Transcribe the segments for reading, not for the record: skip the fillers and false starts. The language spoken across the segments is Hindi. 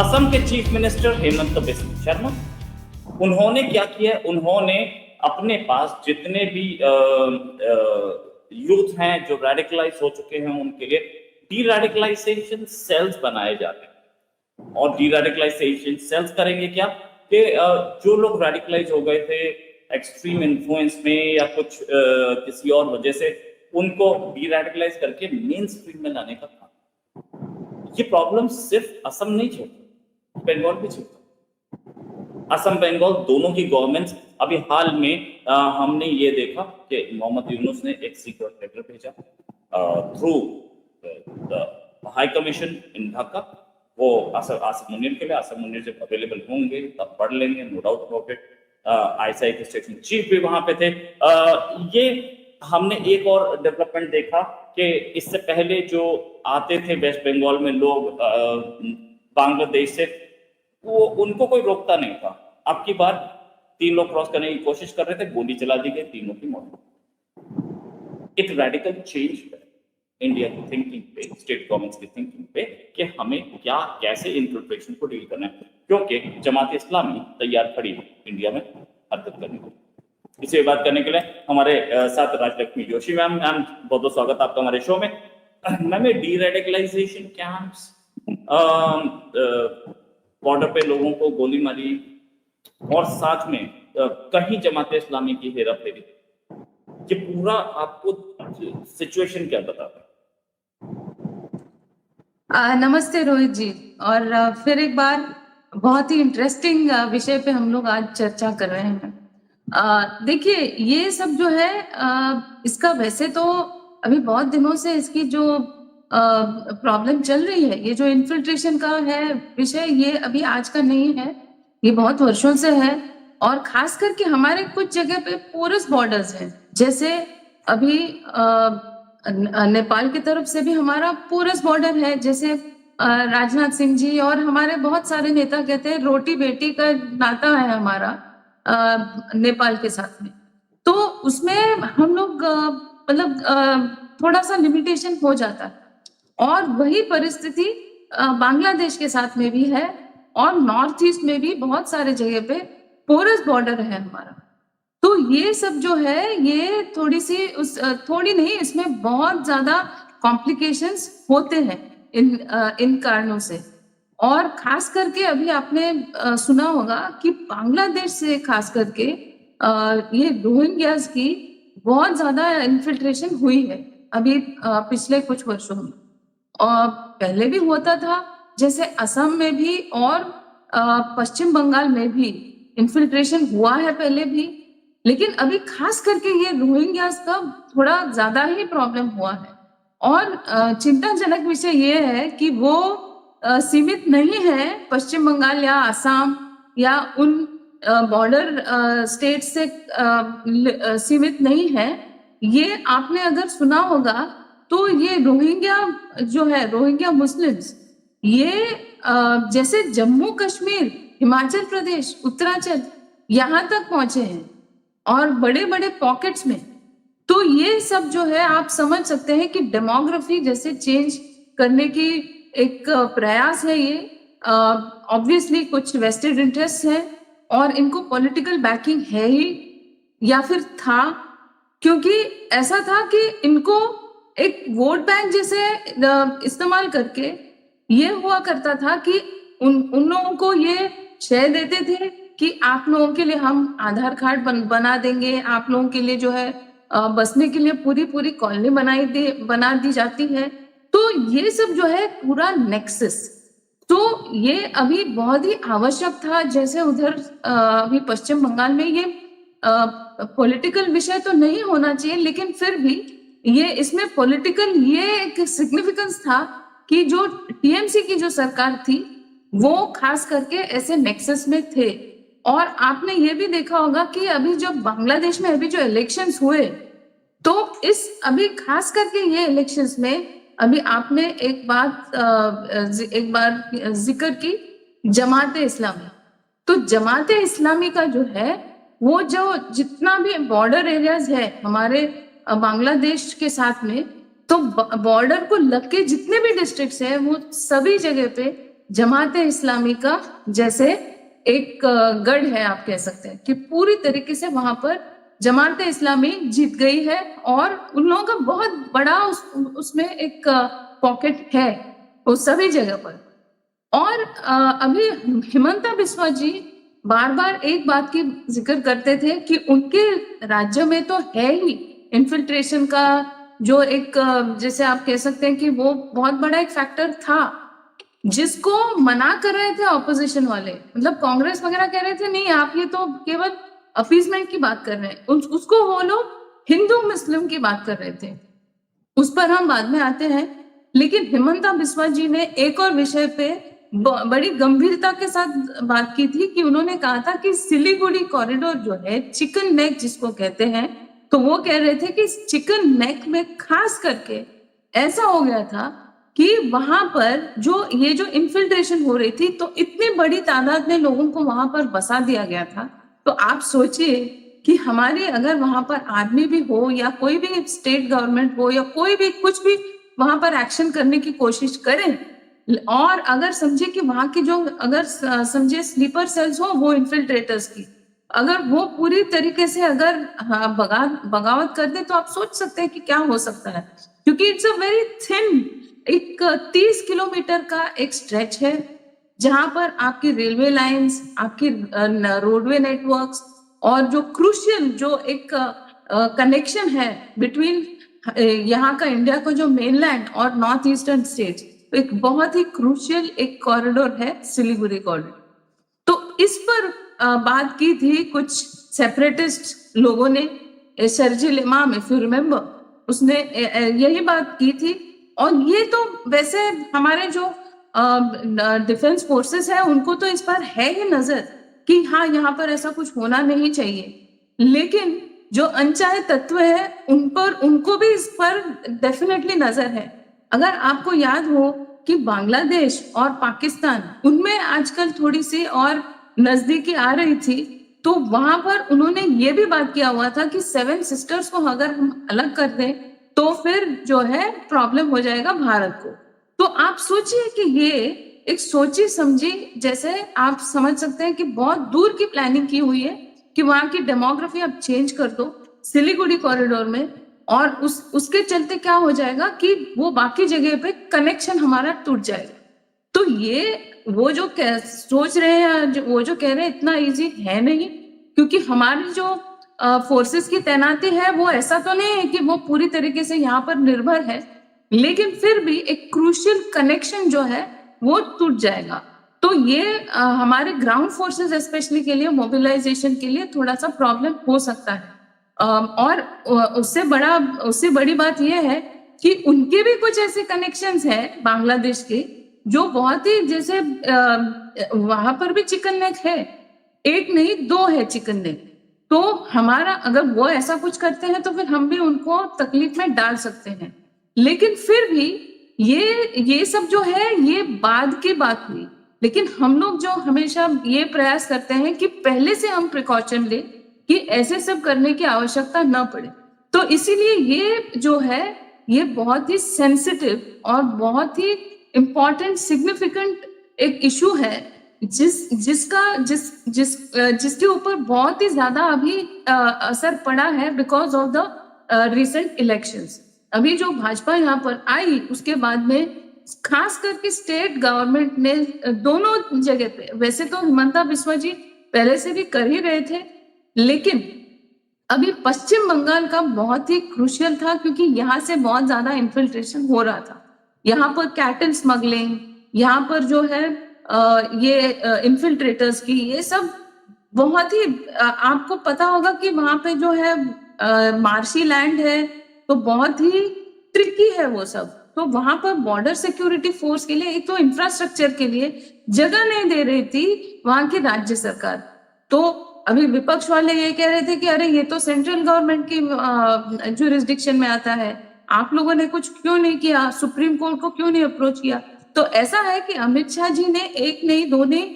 असम के चीफ मिनिस्टर हेमंत बिस्वा शर्मा, उन्होंने क्या किया? उन्होंने अपने पास जितने भी यूथ हैं जो रेडिकलाइज हो चुके हैं उनके लिए डी रेडिकलाइजेशन सेल्स बनाए जाते हैं। और डी रेडिकलाइजेशन सेल्स करेंगे क्या कि जो लोग रेडिकलाइज हो गए थे एक्सट्रीम इन्फ्लुएंस में या कुछ किसी और वजह से, उनको डी रेडिकलाइज करके मेन स्ट्रीम में लाने का काम। ये प्रॉब्लम सिर्फ असम नहीं झेलता, बंगाल भी झेलता। असम बंगाल दोनों की गवर्नमेंट्स, अभी हाल में हमने ये देखा कि मोहम्मद यूनुस ने एक सीक्रेट लेटर भेजा थ्रू हाई कमीशन इन ढाका। वो आसिफ मुनीर के लिए, आसिफ मुनीर जब अवेलेबल होंगे तब पढ़ लेंगे, no doubt about it. ISI के स्टेशन चीफ भी वहां पे थे। ये हमने एक और डेवलपमेंट देखा कि इससे पहले जो आते थे वेस्ट बंगाल में लोग बांग्लादेश से, वो उनको कोई रोकता नहीं था। अब की बार 3 लोग क्रॉस करने की कोशिश कर रहे थे, गोली चला दी गई, 3 की मौत। एक रेडिकल चेंज है इंडिया की थिंकिंग पे, स्टेट गवर्नमेंट्स की थिंकिंग पे कि हमें क्या कैसे इन्फिल्ट्रेशन को डील करना है, क्योंकि जमात इस्लामी तैयार खड़ी है इंडिया में हरकत करने को। इसे बात करने के लिए हमारे साथ राजलक्ष्मी जोशी मैम। मैम बहुत बहुत स्वागत आपका हमारे शो में। Ma'am deradicalisation camps, border पे लोगों को गोली मारी और साथ में कहीं जमात इस्लामी की हेरा फेरी, ये पूरा आपको सिचुएशन क्या बताता है? नमस्ते रोहित जी, और फिर एक बार बहुत ही इंटरेस्टिंग विषय पे हम लोग आज चर्चा कर रहे हैं। देखिए, ये सब जो है इसका वैसे तो अभी बहुत दिनों से इसकी जो प्रॉब्लम चल रही है, ये जो इन्फिल्ट्रेशन का है विषय, ये अभी आज का नहीं है, ये बहुत वर्षों से है। और खास करके हमारे कुछ जगह पे पोरस बॉर्डर्स हैं, जैसे अभी नेपाल की तरफ से भी हमारा पोरस बॉर्डर है। जैसे राजनाथ सिंह जी और हमारे बहुत सारे नेता कहते हैं रोटी बेटी का नाता है हमारा नेपाल के साथ में। तो उसमें हम लोग मतलब थोड़ा सा लिमिटेशन हो जाता है। और वही परिस्थिति बांग्लादेश के साथ में भी है, और नॉर्थ ईस्ट में भी बहुत सारे जगह पे पोरस बॉर्डर है हमारा। तो ये सब जो है, ये थोड़ी नहीं, इसमें बहुत ज्यादा कॉम्प्लिकेशंस होते हैं इन कारणों से। और खास करके अभी आपने सुना होगा कि बांग्लादेश से खास करके ये रोहिंग्यास की बहुत ज्यादा इन्फिल्ट्रेशन हुई है अभी पिछले कुछ वर्षों में। और पहले भी होता था, जैसे असम में भी और पश्चिम बंगाल में भी इन्फिल्ट्रेशन हुआ है पहले भी, लेकिन अभी खास करके ये रोहिंग्यास का थोड़ा ज्यादा ही प्रॉब्लम हुआ है। और चिंताजनक विषय ये है कि वो सीमित नहीं है पश्चिम बंगाल या असम या उन बॉर्डर स्टेट से सीमित नहीं है। ये आपने अगर सुना होगा तो ये रोहिंग्या जो है, रोहिंग्या मुस्लिम्स, ये जैसे जम्मू कश्मीर, हिमाचल प्रदेश, उत्तराखंड यहाँ तक पहुंचे हैं, और बड़े बड़े पॉकेट्स में। तो ये सब जो है आप समझ सकते हैं कि डेमोग्राफी जैसे चेंज करने की एक प्रयास है ये। ऑब्वियसली कुछ वेस्टेड इंटरेस्ट है और इनको पॉलिटिकल बैकिंग है ही, या फिर था, क्योंकि ऐसा था कि इनको एक वोट बैंक जैसे इस्तेमाल करके ये हुआ करता था कि उन लोगों को ये शेयर देते थे कि आप लोगों के लिए हम आधार कार्ड बना देंगे, आप लोगों के लिए जो है बसने के लिए पूरी कॉलोनी बना दी जाती है। तो ये सब जो है पूरा नेक्सस, तो ये अभी बहुत ही आवश्यक था। जैसे उधर अभी पश्चिम बंगाल में ये पॉलिटिकल विषय तो नहीं होना चाहिए, लेकिन फिर भी ये इसमें पॉलिटिकल ये एक सिग्निफिकेंस था कि जो टीएमसी की जो सरकार थी वो खास करके ऐसे नेक्सस में थे। और आपने ये भी देखा होगा कि अभी जो बांग्लादेश में अभी जो इलेक्शंस हुए, तो इस अभी खास करके ये इलेक्शंस में अभी आपने एक बार जिक्र की जमाते इस्लामी। तो जमाते इस्लामी का जो है, वो जो जितना भी बॉर्डर एरियाज है हमारे बांग्लादेश के साथ में, तो बॉर्डर को लग के जितने भी डिस्ट्रिक्ट्स हैं वो सभी जगह पे जमाते इस्लामी का जैसे एक गढ़ है, आप कह सकते हैं कि पूरी तरीके से वहां पर जमाते इस्लामी जीत गई है और उन लोगों का बहुत बड़ा उसमें एक पॉकेट है उस सभी जगह पर। और अभी हिमंता बिस्वा जी बार बार एक बात की जिक्र करते थे कि उनके राज्य में तो है ही इन्फिल्ट्रेशन का जो एक जैसे आप कह सकते हैं कि वो बहुत बड़ा एक फैक्टर था, जिसको मना कर रहे थे ऑपोजिशन वाले, मतलब कांग्रेस वगैरह कह रहे थे नहीं आप ये तो केवल अपीजमेंट की बात कर रहे हैं, उसको वो लोग हिंदू मुस्लिम की बात कर रहे थे। उस पर हम बाद में आते हैं, लेकिन हिमंता बिस्वा जी ने एक और विषय पे बड़ी गंभीरता के साथ बात की थी कि उन्होंने कहा था कि सिलीगुड़ी कॉरिडोर जो है चिकन नेक जिसको कहते हैं, तो वो कह रहे थे कि चिकन नेक में खास करके ऐसा हो गया था कि वहां पर जो इन्फिल्ट्रेशन हो रही थी तो इतनी बड़ी तादाद में लोगों को वहां पर बसा दिया गया था। तो आप सोचिए कि हमारे अगर वहां पर आर्मी भी हो या कोई भी स्टेट गवर्नमेंट हो या कोई भी कुछ भी वहां पर एक्शन करने की कोशिश करें, और अगर समझे कि वहां की जो अगर समझे स्लीपर सेल्स हो वो इन्फिल्ट्रेटर्स की, अगर वो पूरी तरीके से अगर बगावत कर दे तो आप सोच सकते हैं कि क्या हो सकता है, क्योंकि इट्स अ वेरी थिन एक 30 किलोमीटर का एक स्ट्रेच है जहां पर आपकी रेलवे लाइंस, आपकी रोडवे नेटवर्क्स और जो क्रूशियल जो एक कनेक्शन है बिटवीन यहाँ का इंडिया का जो मेनलैंड और नॉर्थ ईस्टर्न स्टेट्स, तो एक बहुत ही क्रूशियल एक कॉरिडोर है सिलीगुड़ी कॉरिडोर। तो इस पर बात की थी कुछ सेपरेटिस्ट लोगों ने, शर्जील इमाम इफ यू रिमेम्बर, उसने यही बात की थी। और ये तो वैसे हमारे जो डिफेंस फोर्सेस है उनको तो इस पर है ही नजर कि हाँ यहाँ पर ऐसा कुछ होना नहीं चाहिए, लेकिन जो अनचाहे तत्व है उन पर उनको भी इस पर डेफिनेटली नजर है। अगर आपको याद हो कि बांग्लादेश और पाकिस्तान उनमें आजकल थोड़ी सी और नजदीकी आ रही थी, तो वहां पर उन्होंने ये भी बात किया हुआ था कि 7 सिस्टर्स को अगर हम अलग कर दें तो फिर जो है प्रॉब्लम हो जाएगा भारत को। तो आप सोचिए कि ये एक सोची समझी, जैसे आप समझ सकते हैं कि बहुत दूर की प्लानिंग की हुई है कि वहां की डेमोग्राफी आप चेंज कर दो सिलीगुड़ी कॉरिडोर में, और उसके चलते क्या हो जाएगा कि वो बाकी जगह पे कनेक्शन हमारा टूट जाएगा। तो ये वो जो सोच रहे हैं, वो जो कह रहे हैं इतना इजी है नहीं, क्योंकि हमारी जो फोर्सेस की तैनाती है वो ऐसा तो नहीं है कि वो पूरी तरीके से यहाँ पर निर्भर है, लेकिन फिर भी एक क्रूशियल कनेक्शन जो है वो टूट जाएगा। तो ये हमारे ग्राउंड फोर्सेस स्पेशली के लिए मोबिलाइजेशन के लिए थोड़ा सा प्रॉब्लम हो सकता है। और उससे बड़ी बात यह है कि उनके भी कुछ ऐसे कनेक्शंस हैं बांग्लादेश के जो बहुत ही जैसे वहां पर भी चिकन नेक है, एक नहीं 2 है चिकन नेक। तो हमारा अगर वो ऐसा कुछ करते हैं तो फिर हम भी उनको तकलीफ में डाल सकते हैं, लेकिन फिर भी ये सब जो है ये बाद की बात हुई। लेकिन हम लोग जो हमेशा ये प्रयास करते हैं कि पहले से हम प्रिकॉशन लें कि ऐसे सब करने की आवश्यकता न पड़े। तो इसीलिए ये जो है ये बहुत ही सेंसिटिव और बहुत ही इम्पोर्टेंट सिग्निफिकेंट एक इशू है जिसके ऊपर बहुत ही ज्यादा अभी असर पड़ा है because of the recent elections. अभी जो भाजपा यहाँ पर आई उसके बाद में खास करके स्टेट गवर्नमेंट ने दोनों जगह पे, वैसे तो हिमंता बिस्वा जी पहले से भी कर ही रहे थे, लेकिन अभी पश्चिम बंगाल का बहुत ही क्रूशियल था क्योंकि यहाँ से बहुत ज्यादा इन्फिल्ट्रेशन हो रहा था। यहाँ पर कैटल स्मगलिंग, यहाँ पर जो है ये इन्फिल्ट्रेटर्स की ये सब बहुत ही आपको पता होगा कि वहां पे जो है मार्शी लैंड है तो बहुत ही ट्रिकी है वो सब। तो वहां पर बॉर्डर सिक्योरिटी फोर्स के लिए एक तो इंफ्रास्ट्रक्चर के लिए जगह नहीं दे रही थी वहां की राज्य सरकार। तो अभी विपक्ष वाले ये कह रहे थे कि अरे ये तो सेंट्रल गवर्नमेंट की जुरिस्डिक्शन में आता है, आप लोगों ने कुछ क्यों नहीं किया, सुप्रीम कोर्ट को क्यों नहीं अप्रोच किया। तो ऐसा है कि अमित शाह जी ने एक नहीं दो नहीं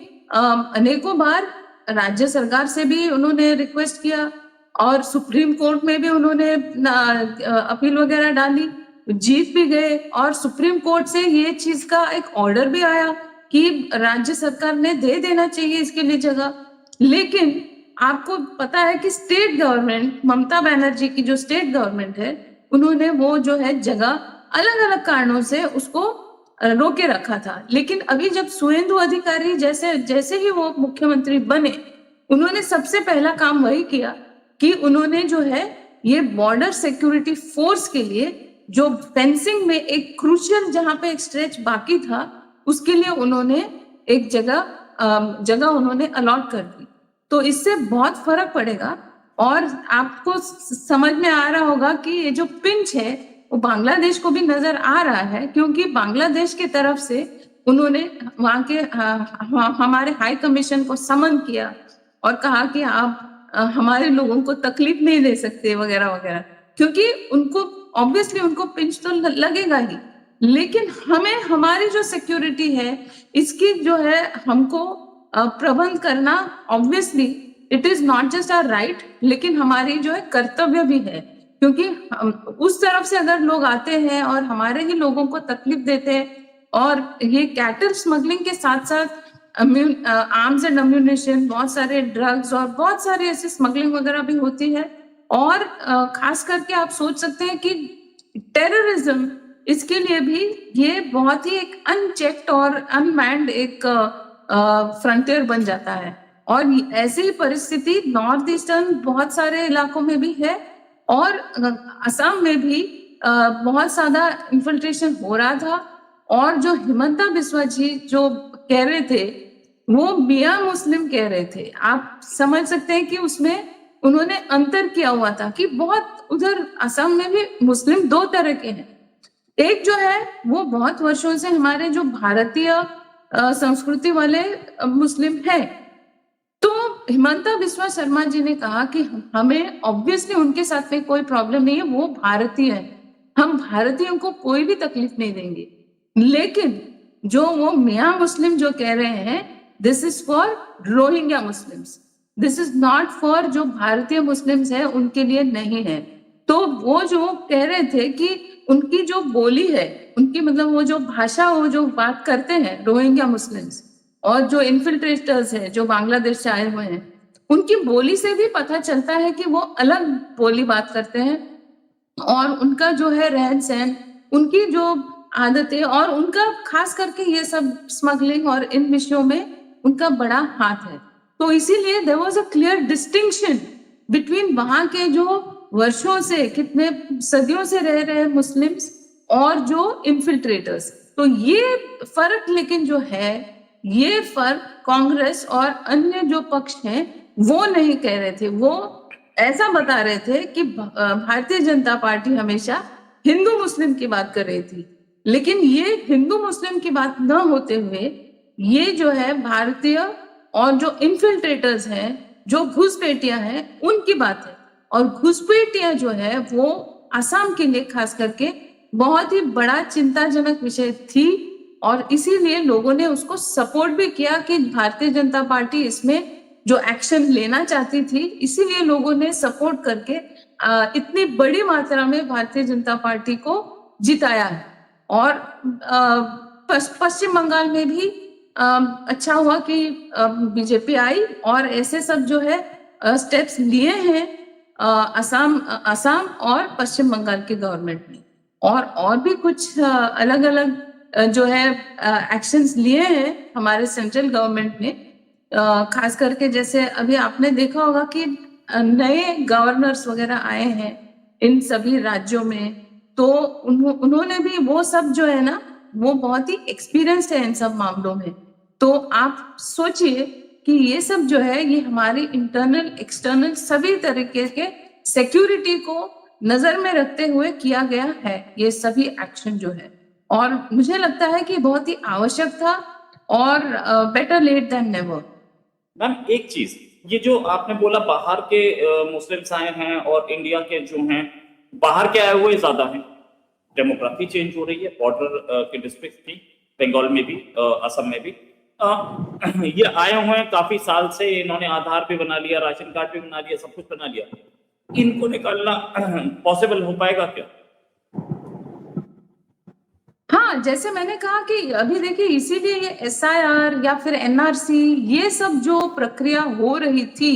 अनेकों बार राज्य सरकार से भी उन्होंने रिक्वेस्ट किया और सुप्रीम कोर्ट में भी उन्होंने अपील वगैरह डाली, जीत भी गए और सुप्रीम कोर्ट से ये चीज का एक ऑर्डर भी आया कि राज्य सरकार ने दे देना चाहिए इसके लिए जगह, लेकिन आपको पता है कि स्टेट गवर्नमेंट, ममता बनर्जी की जो स्टेट गवर्नमेंट है, उन्होंने वो जो है जगह अलग अलग कारणों से उसको रोके रखा था। लेकिन अभी जब सुवेंदु अधिकारी जैसे जैसे ही वो मुख्यमंत्री बने, उन्होंने सबसे पहला काम वही किया कि उन्होंने जो है ये बॉर्डर सिक्योरिटी फोर्स के लिए जो फेंसिंग में एक क्रूशियल जहां पे एक स्ट्रेच बाकी था, उसके लिए उन्होंने एक जगह उन्होंने अलॉट कर दी। तो इससे बहुत फर्क पड़ेगा और आपको समझ में आ रहा होगा कि ये जो पिंच है वो बांग्लादेश को भी नजर आ रहा है, क्योंकि बांग्लादेश की तरफ से उन्होंने वहां के हमारे हाई कमीशन को समन किया और कहा कि आप हमारे लोगों को तकलीफ नहीं दे सकते वगैरह वगैरह, क्योंकि उनको ऑब्वियसली उनको पिंच तो लगेगा ही, लेकिन हमें हमारी जो सिक्योरिटी है इसकी जो है हमको प्रबंध करना obviously it is not just our right, लेकिन हमारी जो है कर्तव्य भी है, क्योंकि उस तरफ से अगर लोग आते हैं और हमारे ही लोगों को तकलीफ देते हैं, और ये कैटल स्मगलिंग के साथ साथ आर्म्स एंड अम्यूनिशन, बहुत सारे ड्रग्स और बहुत सारे ऐसे स्मगलिंग वगैरह भी होती है। और खास करके आप सोच सकते हैं कि टेररिज्म, इसके लिए भी ये बहुत ही एक अनचेक्ड और अनमैन्ड एक फ्रंटियर बन जाता है। और ऐसी ही परिस्थिति नॉर्थ ईस्टर्न बहुत सारे इलाकों में भी है, और असम में भी बहुत ज्यादा इन्फिल्ट्रेशन हो रहा था। और जो हिमंता बिस्वा जी जो कह रहे थे, वो मियां मुस्लिम कह रहे थे। आप समझ सकते हैं कि उसमें उन्होंने अंतर किया हुआ था कि बहुत उधर असम में भी मुस्लिम दो तरह के हैं। एक जो है वो बहुत वर्षों से हमारे जो भारतीय संस्कृति वाले मुस्लिम है। तो हिमंता बिस्वा शर्मा जी ने कहा कि हमें ऑब्वियसली उनके साथ में कोई प्रॉब्लम नहीं है, वो भारतीय है, हम भारतीयों को कोई भी तकलीफ नहीं देंगे। लेकिन जो वो मियां मुस्लिम जो कह रहे हैं, this is for Rohingya Muslims, this is not for जो भारतीय मुस्लिम्स है उनके लिए नहीं है। तो वो जो कह रहे थे कि उनकी जो बोली है, उनकी मतलब वो जो भाषा, वो जो बात करते हैं रोहिंग्या मुस्लिम्स, और जो इन्फिल्ट्रेटर्स हैं जो बांग्लादेश से आए हुए हैं, उनकी बोली से भी पता चलता है कि वो अलग बोली बात करते हैं। और उनका जो है रहन सहन, उनकी जो आदतें, और उनका खास करके ये सब स्मगलिंग और इन विषयों में उनका बड़ा हाथ है। तो इसीलिए there was a clear distinction between वहां के जो वर्षों से, कितने सदियों से रह रहे मुस्लिम्स, और जो इन्फिल्ट्रेटर्स। तो ये फर्क लेकिन जो है, ये फर्क कांग्रेस और अन्य जो पक्ष हैं वो नहीं कह रहे थे। वो ऐसा बता रहे थे कि भारतीय जनता पार्टी हमेशा हिंदू मुस्लिम की बात कर रही थी, लेकिन ये हिंदू मुस्लिम की बात न होते हुए ये जो है भारतीय और जो इन्फिल्ट्रेटर्स हैं, जो घुसपैठियां हैं, उनकी बात है। और घुसपैठियां जो है वो असम के लिए खास करके बहुत ही बड़ा चिंताजनक विषय थी, और इसीलिए लोगों ने उसको सपोर्ट भी किया कि भारतीय जनता पार्टी इसमें जो एक्शन लेना चाहती थी, इसीलिए लोगों ने सपोर्ट करके इतनी बड़ी मात्रा में भारतीय जनता पार्टी को जिताया है। और पश्चिम बंगाल में भी अच्छा हुआ कि बीजेपी आई, और ऐसे सब जो है स्टेप्स लिए हैं असम और पश्चिम बंगाल की गवर्नमेंट ने, और भी कुछ अलग अलग जो है एक्शंस लिए हैं हमारे सेंट्रल गवर्नमेंट ने। खास करके जैसे अभी आपने देखा होगा कि नए गवर्नर्स वगैरह आए हैं इन सभी राज्यों में, तो उन्होंने भी वो सब जो है ना, वो बहुत ही एक्सपीरियंस्ड है इन सब मामलों में। तो आप सोचिए कि ये सब जो है ये हमारी इंटरनल एक्सटर्नल सभी तरीके के सिक्योरिटी को नजर में रखते हुए किया गया है ये सभी एक्शन जो है, और मुझे लगता है कि बहुत ही आवश्यक था, और better late than never. Ma'am एक चीज, ये जो आपने बोला बाहर के मुस्लिम्स आए हैं और इंडिया के जो हैं बाहर के आए हुए ज्यादा हैं, डेमोग्राफी चेंज हो रही है, बॉर्डर के डिस्ट्रिक्ट थी बंगाल में भी, असम में भी ये आए हुए हैं काफी साल से, इन्होंने आधार भी बना लिया, राशन कार्ड भी बना लिया, सब कुछ बना लिया, इनको निकालना पॉसिबल हो पाएगा क्या? हाँ, हाँ, जैसे मैंने कहा कि अभी देखिए इसीलिए ये एसआईआर या फिर एनआरसी ये सब जो प्रक्रिया हो रही थी,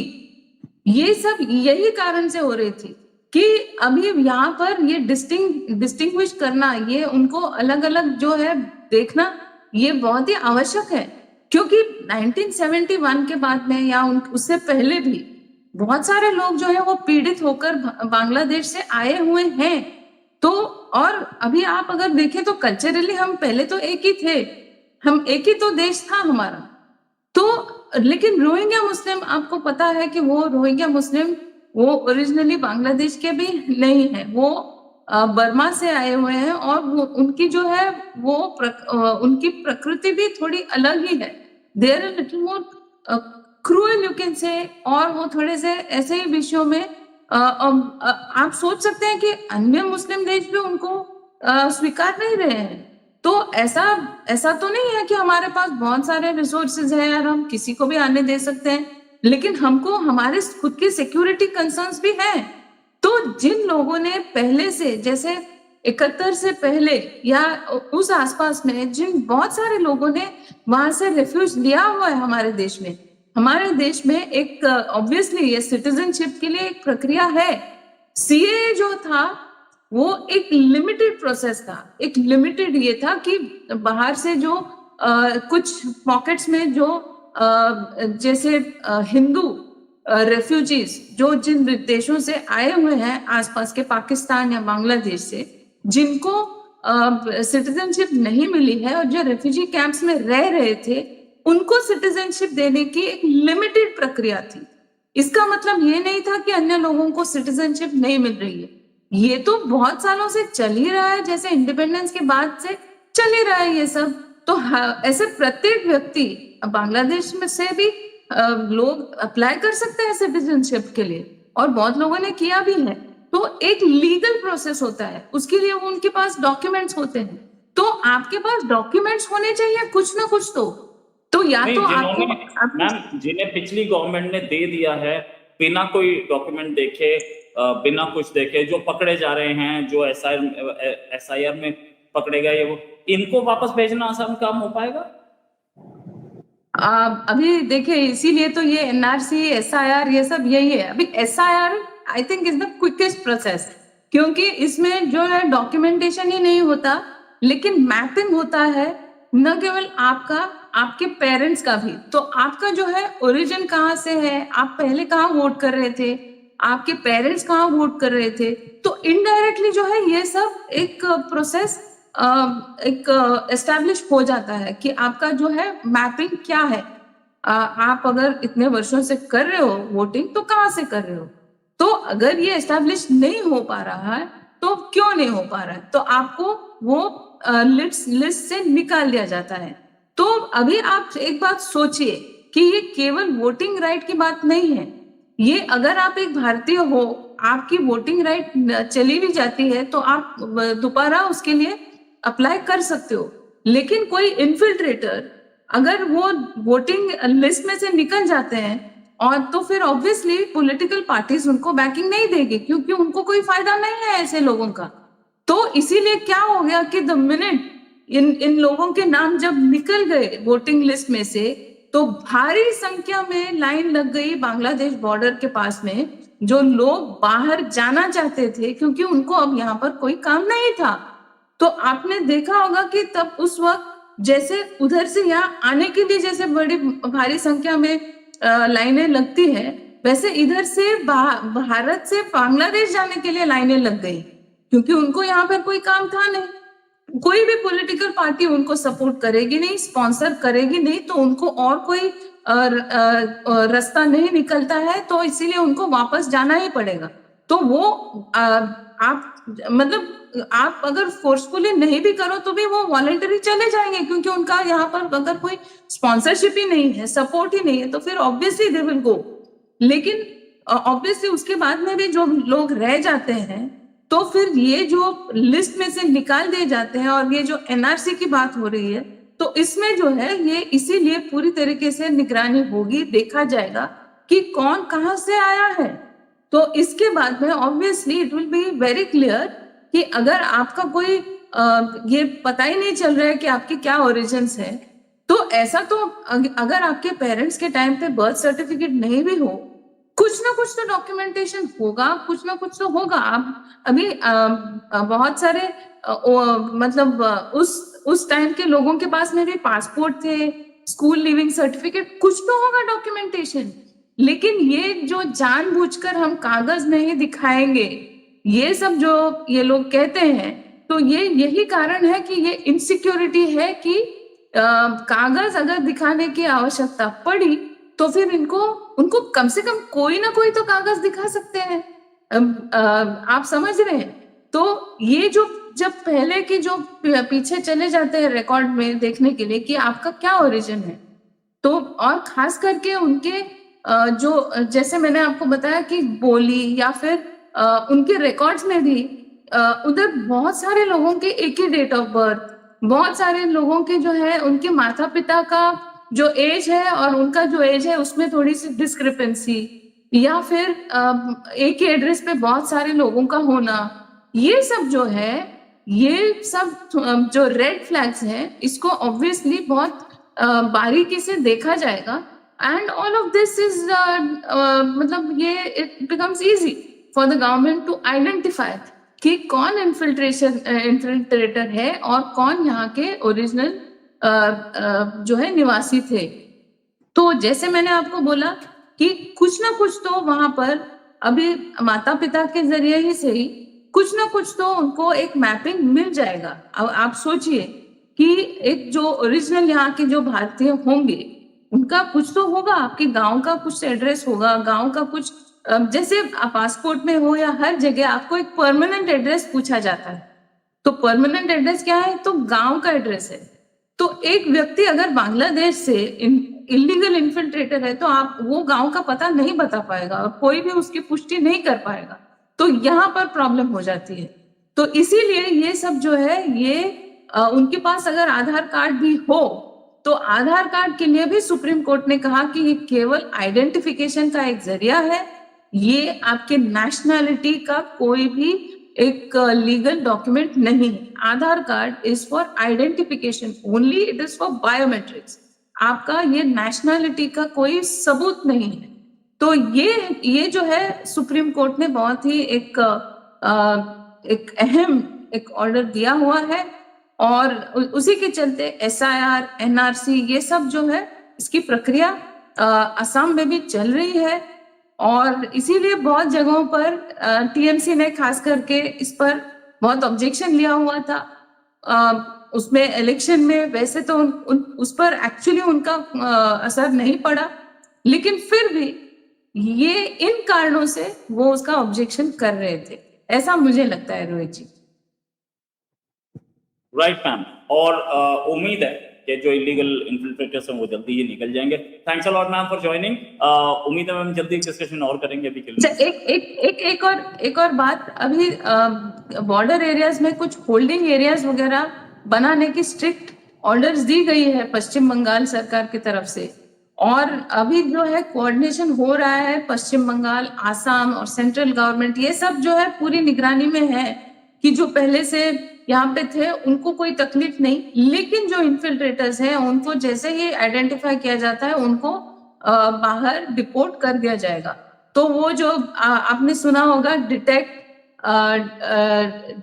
ये सब यही कारण से हो रही थी कि अभी यहाँ पर ये डिस्टिंग्विश करना, ये उनको अलग-अलग जो है देखना, ये बहुत ही आवश्यक है। क्योंकि 1971 के बाद में या उससे पहले भी बहुत सारे लोग जो है वो पीड़ित होकर बांग्लादेश से आए हुए हैं। तो और अभी आप अगर देखें तो कल्चरली हम पहले तो एक ही थे, हम एक ही तो देश था हमारा। तो लेकिन रोहिंग्या मुस्लिम, आपको पता है कि वो रोहिंग्या मुस्लिम वो ओरिजिनली बांग्लादेश के भी नहीं है, वो बर्मा से आए हुए हैं और वो उनकी जो है वो उनकी प्रकृति भी थोड़ी अलग ही है। They are little more cruel you can say, और वो थोड़े से ऐसे ही विषयों में आप सोच सकते हैं कि अन्य मुस्लिम देश भी उनको स्वीकार नहीं रहे हैं। तो ऐसा ऐसा तो नहीं है कि हमारे पास बहुत सारे रिसोर्सेज हैं और हम किसी को भी आने दे सकते हैं, लेकिन हमको हमारे खुद की सिक्योरिटी कंसर्न्स भी हैं। तो जिन लोगों ने पहले से, जैसे 71 से पहले या उस आसपास में जिन बहुत सारे लोगों ने वहां से रिफ्यूज लिया हुआ है हमारे देश में एक ऑब्वियसली ये सिटीजनशिप के लिए एक प्रक्रिया है। सीए जो था वो एक लिमिटेड प्रोसेस था, एक लिमिटेड ये था कि बाहर से जो कुछ पॉकेट्स में जो जैसे हिंदू रेफ्यूजीज जो जिन देशों से आए हुए हैं आसपास के पाकिस्तान या बांग्लादेश से, जिनको सिटीजनशिप नहीं मिली है और जो रेफ्यूजी कैंप्स में रह रहे थे, उनको सिटीजनशिप देने की एक लिमिटेड प्रक्रिया थी। इसका मतलब ये नहीं था कि अन्य लोगों को सिटीजनशिप नहीं मिल रही है। ये तो बहुत सालों से चल ही रहा है, जैसे इंडिपेंडेंस के बाद से चल ही रहा है ये सब। तो ऐसे प्रत्येक व्यक्ति बांग्लादेश में से भी लोग अप्लाई कर सकते हैं सिटीजनशिप के लिए, और बहुत लोगों ने किया भी है। तो एक लीगल प्रोसेस होता है, उसके लिए उनके पास डॉक्यूमेंट्स होते हैं। तो आपके पास डॉक्यूमेंट्स होने चाहिए कुछ ना कुछ तो या नहीं, तो आपको मैम जिन्हें पिछली गवर्नमेंट ने दे दिया है बिना कोई डॉक्यूमेंट देखे, बिना कुछ देखे, जो पकड़े जा रहे हैं, जो एसआईआर में पकड़े गए, वो इनको वापस भेजना आसान काम हो पाएगा? अभी देखिए इसीलिए तो ये एनआरसी एसआईआर ये सब यही है। अभी SIR I think is the quickest process, क्योंकि इसमें जो है डॉक्यूमेंटेशन ही नहीं होता, लेकिन मैपिंग होता है, न केवल आपका, आपके पेरेंट्स का भी। तो आपका जो है ओरिजिन कहाँ से है, आप पहले कहाँ वोट कर रहे थे, आपके पेरेंट्स कहाँ वोट कर रहे थे, तो इनडायरेक्टली जो है ये सब एक प्रोसेस एक एस्टैब्लिश हो जाता है कि आपका जो है मैपिंग क्या है। आप अगर इतने वर्षों से कर रहे हो वोटिंग, तो कहाँ से कर रहे हो। तो अगर ये एस्टैब्लिश नहीं हो पा रहा है, तो क्यों नहीं हो पा रहा है, तो आपको वो लिस्ट से निकाल दिया जाता है। तो अभी आप एक बात सोचिए कि ये केवल वोटिंग राइट की बात नहीं है। ये अगर आप एक भारतीय हो, आपकी वोटिंग राइट चली भी जाती है, तो आप दोबारा उसके लिए अप्लाई कर सकते हो। लेकिन कोई इन्फिल्ट्रेटर अगर वो वोटिंग लिस्ट में से निकल जाते हैं, और तो फिर ऑब्वियसली पॉलिटिकल पार्टीज उनको बैकिंग नहीं देगी, क्योंकि उनको कोई फायदा नहीं है ऐसे लोगों का। तो इसीलिए क्या हो गया कि द मिनट इन लोगों के नाम जब निकल गए वोटिंग लिस्ट में से, तो भारी संख्या में लाइन लग गई बांग्लादेश बॉर्डर के पास में, जो लोग बाहर जाना चाहते थे क्योंकि उनको अब यहाँ पर कोई काम नहीं था। तो आपने देखा होगा कि तब उस वक्त जैसे उधर से यहाँ आने के लिए जैसे बड़ी भारी संख्या में लाइनें लगती है, वैसे इधर से भारत से बांग्लादेश जाने के लिए लाइनें लग गई, क्योंकि उनको यहाँ पर कोई काम था नहीं। कोई भी पॉलिटिकल पार्टी उनको सपोर्ट करेगी नहीं, स्पॉन्सर करेगी नहीं, तो उनको और कोई रास्ता नहीं निकलता है, तो इसीलिए उनको वापस जाना ही पड़ेगा। तो वो आप मतलब आप अगर फोर्सफुली नहीं भी करो तो भी वो वॉलंटरी चले जाएंगे, क्योंकि उनका यहाँ पर अगर कोई स्पॉन्सरशिप ही नहीं है, सपोर्ट ही नहीं है, तो फिर ऑब्वियसली दे विल गो। लेकिन ऑब्वियसली उसके बाद में भी जो लोग रह जाते हैं, तो फिर ये जो लिस्ट में से निकाल दिए जाते हैं, और ये जो एनआरसी की बात हो रही है, तो इसमें जो है ये इसीलिए पूरी तरीके से निगरानी होगी, देखा जाएगा कि कौन कहाँ से आया है। तो इसके बाद में obviously it will be very clear कि अगर आपका कोई ये पता ही नहीं चल रहा है कि आपके क्या ओरिजिन्स है, तो ऐसा तो अगर आपके पेरेंट्स के टाइम पे बर्थ सर्टिफिकेट नहीं भी हो, कुछ ना कुछ तो डॉक्यूमेंटेशन होगा, कुछ ना कुछ तो होगा। आप अभी बहुत सारे मतलब उस टाइम के लोगों के पास में भी पासपोर्ट थे, स्कूल लिविंग सर्टिफिकेट, कुछ तो होगा डॉक्यूमेंटेशन। लेकिन ये जो जानबूझकर हम कागज नहीं दिखाएंगे, ये सब जो ये लोग कहते हैं, तो यही कारण है कि ये इनसिक्योरिटी है कि कागज अगर दिखाने की आवश्यकता पड़ी तो फिर उनको कम से कम कोई ना कोई तो कागज दिखा सकते हैं। आप समझ रहे हैं? तो ये जो जब पहले के जो पीछे चले जाते हैं रिकॉर्ड में देखने के लिए कि आपका क्या ओरिजिन है, तो और खास करके उनके जो जैसे मैंने आपको बताया कि बोली या फिर उनके रिकॉर्ड्स में भी उधर बहुत सारे लोगों के एक ही डेट ऑफ बर्थ, बहुत सारे लोगों के जो है उनके माता पिता का जो एज है और उनका जो एज है उसमें थोड़ी सी डिस्क्रिपेंसी, या फिर एक ही एड्रेस पे बहुत सारे लोगों का होना, ये सब जो है, ये सब जो रेड फ्लैग्स हैं, इसको ऑब्वियसली बहुत बारीकी से देखा जाएगा। And all of this is मतलब ये it becomes easy for the government to identify कि कौन इन्फिल्ट्रेटर है और कौन यहाँ के ओरिजिनल जो है निवासी थे। तो जैसे मैंने आपको बोला कि कुछ ना कुछ तो वहां पर अभी माता पिता के जरिए ही सही, कुछ ना कुछ तो उनको एक मैपिंग मिल जाएगा। अब आप सोचिए कि एक जो ओरिजिनल यहाँ के जो भारतीय होंगे, उनका कुछ तो होगा, आपके गांव का कुछ एड्रेस होगा, गांव का कुछ जैसे पासपोर्ट में हो या हर जगह आपको एक परमानेंट एड्रेस पूछा जाता है। तो परमानेंट एड्रेस क्या है? तो गांव का एड्रेस है। तो एक व्यक्ति अगर बांग्लादेश से इलीगल इन्फिल्ट्रेटर है तो आप वो गांव का पता नहीं बता पाएगा और कोई भी उसकी पुष्टि नहीं कर पाएगा, तो यहाँ पर प्रॉब्लम हो जाती है। तो इसीलिए ये सब जो है ये उनके पास अगर आधार कार्ड भी हो तो आधार कार्ड के लिए भी सुप्रीम कोर्ट ने कहा कि ये केवल आइडेंटिफिकेशन का एक जरिया है, ये आपके नेशनैलिटी का कोई भी एक लीगल डॉक्यूमेंट नहीं है। Aadhaar card is for identification only, it is for biometrics. आपका ये नेशनैलिटी का कोई सबूत नहीं है। तो ये जो है सुप्रीम कोर्ट ने बहुत ही एक अहम एक ऑर्डर दिया हुआ है और उसी के चलते SIR, NRC ये सब जो है इसकी प्रक्रिया असम में भी चल रही है और इसीलिए बहुत जगहों पर TMC ने खास करके इस पर बहुत ऑब्जेक्शन लिया हुआ था। उसमें इलेक्शन में वैसे तो उस पर एक्चुअली उनका असर नहीं पड़ा, लेकिन फिर भी ये इन कारणों से वो उसका ऑब्जेक्शन कर रहे थे, ऐसा मुझे लगता है रोहित जी। राइट मैम, और उम्मीद है कि जो इलीगल इन्फिल्ट्रेटर्स हैं वो जल्दी ही निकल जाएंगे। Thanks a lot ma'am for joining. उम्मीद है मैम जल्दी डिस्कशन और करेंगे अभी के लिए। एक और बात, अभी बॉर्डर एरियाज में कुछ होल्डिंग एरियाज वगैरह बनाने की स्ट्रिक्ट ऑर्डर्स दी गई है पश्चिम बंगाल सरकार की तरफ से, और अभी जो है कोऑर्डिनेशन हो रहा है पश्चिम बंगाल, आसाम और सेंट्रल गवर्नमेंट, ये सब जो है पूरी निगरानी में है कि जो पहले से यहाँ पे थे उनको कोई तकलीफ नहीं, लेकिन जो इन्फिल्ट्रेटर्स हैं उनको जैसे ही आइडेंटिफाई किया जाता है उनको बाहर डिपोर्ट कर दिया जाएगा। तो वो जो आपने सुना होगा डिटेक्ट,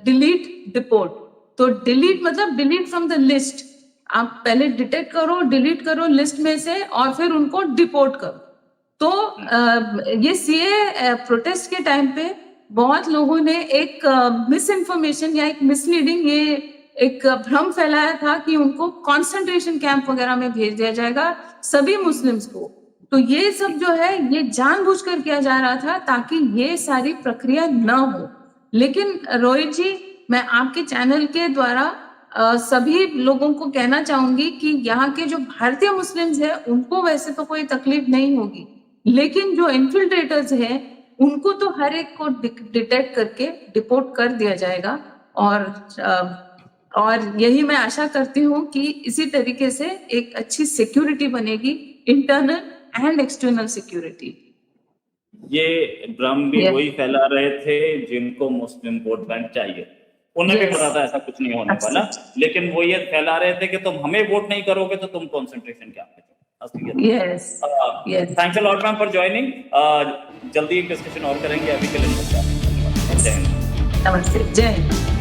डिलीट, डिपोर्ट, तो डिलीट मतलब डिलीट फ्रॉम द लिस्ट, आप पहले डिटेक्ट करो, डिलीट करो लिस्ट में से और फिर उनको डिपोर्ट करो। तो ये CA प्रोटेस्ट के टाइम पे बहुत लोगों ने एक मिस इन्फॉर्मेशन या एक मिसलीडिंग ये एक भ्रम फैलाया था कि उनको कॉन्सेंट्रेशन कैंप वगैरह में भेज दिया जाएगा सभी मुस्लिम्स को। तो ये सब जो है ये जानबूझकर किया जा रहा था ताकि ये सारी प्रक्रिया न हो। लेकिन रोहित जी, मैं आपके चैनल के द्वारा सभी लोगों को कहना चाहूंगी कि यहाँ के जो भारतीय मुस्लिम्स हैं उनको वैसे तो कोई तकलीफ नहीं होगी, लेकिन जो इन्फिल्ट्रेटर्स हैं उनको तो हर एक को डिटेक्ट करके डिपोर्ट कर दिया जाएगा। और यही मैं आशा करती हूँ कि इसी तरीके से एक अच्छी सिक्योरिटी बनेगी, इंटरनल एंड एक्सटर्नल सिक्योरिटी। ये भ्रम भी वही फैला रहे थे जिनको मुस्लिम वोट बैंक चाहिए। उन्हें भी Yes. पता था ऐसा कुछ नहीं होने वाला, लेकिन वो ये फैला रहे थे कि तुम हमें वोट नहीं करोगे तो तुम कंसंट्रेशन क्या पे असलियत। Yes. Yes. Thanks a lot ma'am for joining. जल्दी एक डिस्कशन और करेंगे, अभी के लिए नमस्कार। जय हिंद। नमस्ते, जय हिंद।